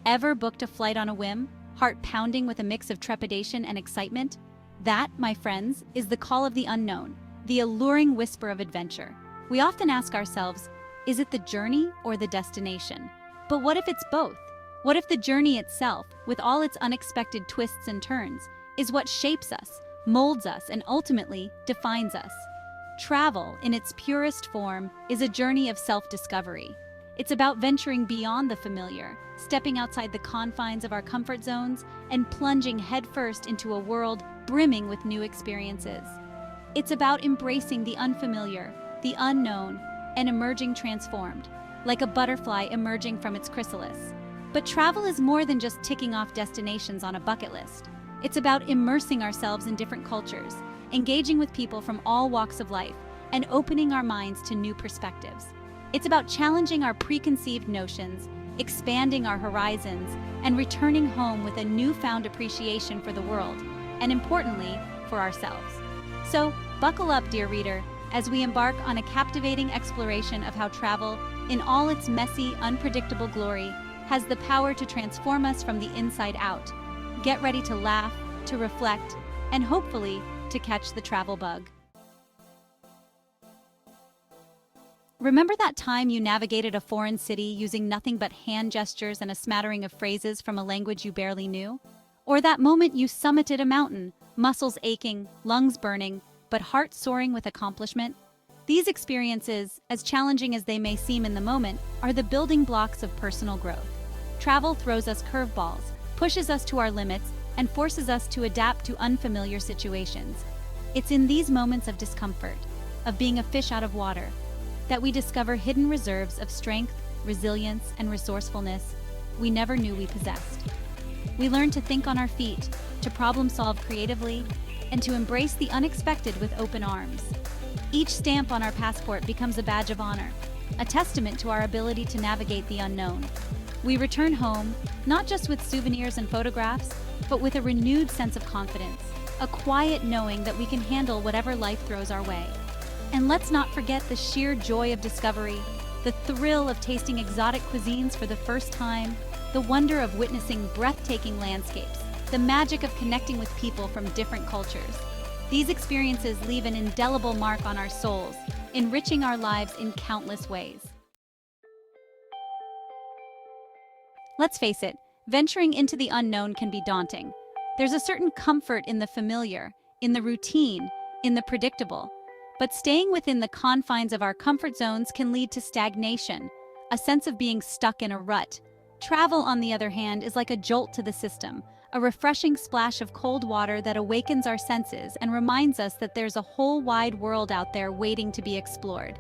Ever booked a flight on a whim, heart pounding with a mix of trepidation and excitement? That, my friends, is the call of the unknown, the alluring whisper of adventure. We often ask ourselves, is it the journey or the destination? But what if it's both? What if the journey itself, with all its unexpected twists and turns, is what shapes us, molds us, and ultimately defines us? Travel, in its purest form, is a journey of self-discovery. It's about venturing beyond the familiar, stepping outside the confines of our comfort zones, and plunging headfirst into a world brimming with new experiences. It's about embracing the unfamiliar, the unknown, and emerging transformed, like a butterfly emerging from its chrysalis. But travel is more than just ticking off destinations on a bucket list. It's about immersing ourselves in different cultures, engaging with people from all walks of life, and opening our minds to new perspectives. It's about challenging our preconceived notions, expanding our horizons, and returning home with a newfound appreciation for the world, and importantly, for ourselves. So, buckle up, dear reader, as we embark on a captivating exploration of how travel, in all its messy, unpredictable glory, has the power to transform us from the inside out. Get ready to laugh, to reflect, and hopefully, to catch the travel bug. Remember that time you navigated a foreign city using nothing but hand gestures and a smattering of phrases from a language you barely knew? Or that moment you summited a mountain, muscles aching, lungs burning, but heart soaring with accomplishment? These experiences, as challenging as they may seem in the moment, are the building blocks of personal growth. Travel throws us curveballs, pushes us to our limits, and forces us to adapt to unfamiliar situations. It's in these moments of discomfort, of being a fish out of water, that we discover hidden reserves of strength, resilience, and resourcefulness we never knew we possessed. We learn to think on our feet, to problem solve creatively, and to embrace the unexpected with open arms. Each stamp on our passport becomes a badge of honor, a testament to our ability to navigate the unknown. We return home, not just with souvenirs and photographs, but with a renewed sense of confidence, a quiet knowing that we can handle whatever life throws our way. And let's not forget the sheer joy of discovery, the thrill of tasting exotic cuisines for the first time, the wonder of witnessing breathtaking landscapes, the magic of connecting with people from different cultures. These experiences leave an indelible mark on our souls, enriching our lives in countless ways. Let's face it, venturing into the unknown can be daunting. There's a certain comfort in the familiar, in the routine, in the predictable. But staying within the confines of our comfort zones can lead to stagnation, a sense of being stuck in a rut. Travel, on the other hand, is like a jolt to the system, a refreshing splash of cold water that awakens our senses and reminds us that there's a whole wide world out there waiting to be explored.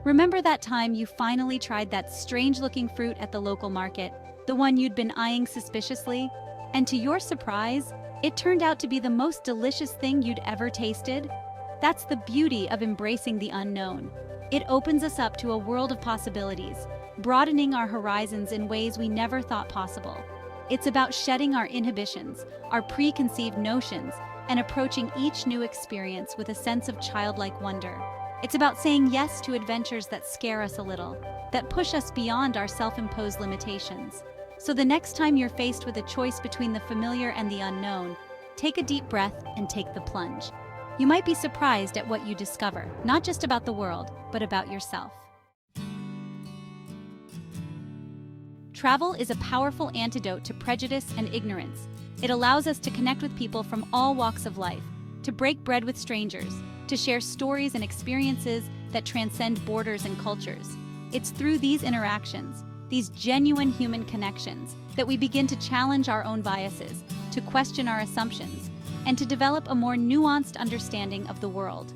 Remember that time you finally tried that strange-looking fruit at the local market, the one you'd been eyeing suspiciously? And to your surprise, it turned out to be the most delicious thing you'd ever tasted? That's the beauty of embracing the unknown. It opens us up to a world of possibilities, broadening our horizons in ways we never thought possible. It's about shedding our inhibitions, our preconceived notions, and approaching each new experience with a sense of childlike wonder. It's about saying yes to adventures that scare us a little, that push us beyond our self-imposed limitations. So the next time you're faced with a choice between the familiar and the unknown, take a deep breath and take the plunge. You might be surprised at what you discover, not just about the world, but about yourself. Travel is a powerful antidote to prejudice and ignorance. It allows us to connect with people from all walks of life, to break bread with strangers, to share stories and experiences that transcend borders and cultures. It's through these interactions, these genuine human connections, that we begin to challenge our own biases, to question our assumptions, and to develop a more nuanced understanding of the world.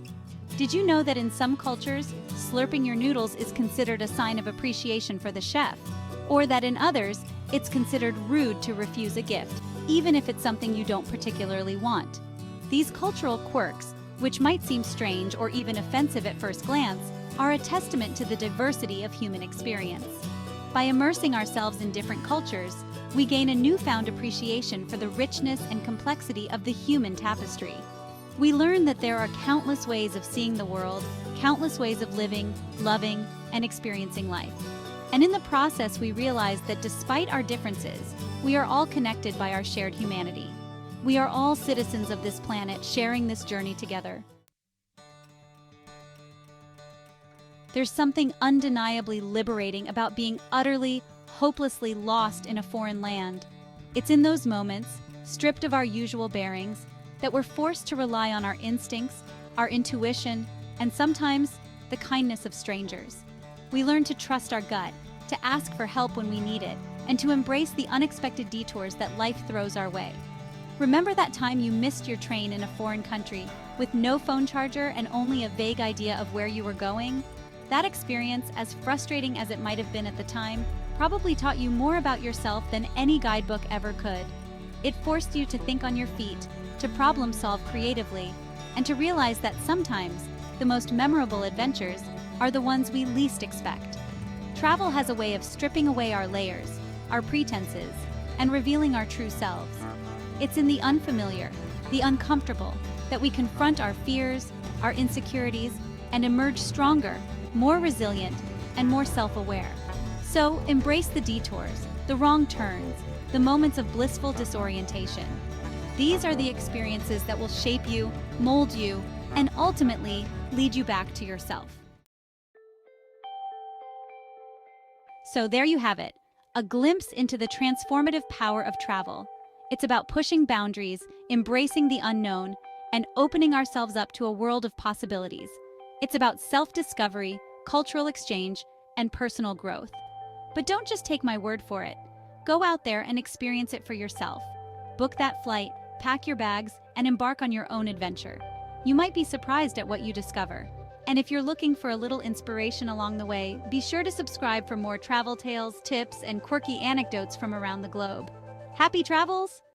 Did you know that in some cultures, slurping your noodles is considered a sign of appreciation for the chef? Or that in others, it's considered rude to refuse a gift, even if it's something you don't particularly want? These cultural quirks, which might seem strange or even offensive at first glance, are a testament to the diversity of human experience. By immersing ourselves in different cultures, we gain a newfound appreciation for the richness and complexity of the human tapestry. We learn that there are countless ways of seeing the world, countless ways of living, loving, and experiencing life. And in the process, we realize that despite our differences, we are all connected by our shared humanity. We are all citizens of this planet, sharing this journey together. There's something undeniably liberating about being utterly, hopelessly lost in a foreign land. It's in those moments, stripped of our usual bearings, that we're forced to rely on our instincts, our intuition, and sometimes the kindness of strangers. We learn to trust our gut, to ask for help when we need it, and to embrace the unexpected detours that life throws our way. Remember that time you missed your train in a foreign country, with no phone charger and only a vague idea of where you were going? That experience, as frustrating as it might have been at the time, probably taught you more about yourself than any guidebook ever could. It forced you to think on your feet, to problem solve creatively, and to realize that sometimes the most memorable adventures are the ones we least expect. Travel has a way of stripping away our layers, our pretenses, and revealing our true selves. It's in the unfamiliar, the uncomfortable, that we confront our fears, our insecurities, and emerge stronger, more resilient, and more self-aware. So embrace the detours, the wrong turns, the moments of blissful disorientation. These are the experiences that will shape you, mold you, and ultimately lead you back to yourself. So there you have it, a glimpse into the transformative power of travel. It's about pushing boundaries, embracing the unknown, and opening ourselves up to a world of possibilities. It's about self-discovery, cultural exchange, and personal growth. But don't just take my word for it. Go out there and experience it for yourself. Book that flight, pack your bags, and embark on your own adventure. You might be surprised at what you discover. And if you're looking for a little inspiration along the way, be sure to subscribe for more travel tales, tips, and quirky anecdotes from around the globe. Happy travels!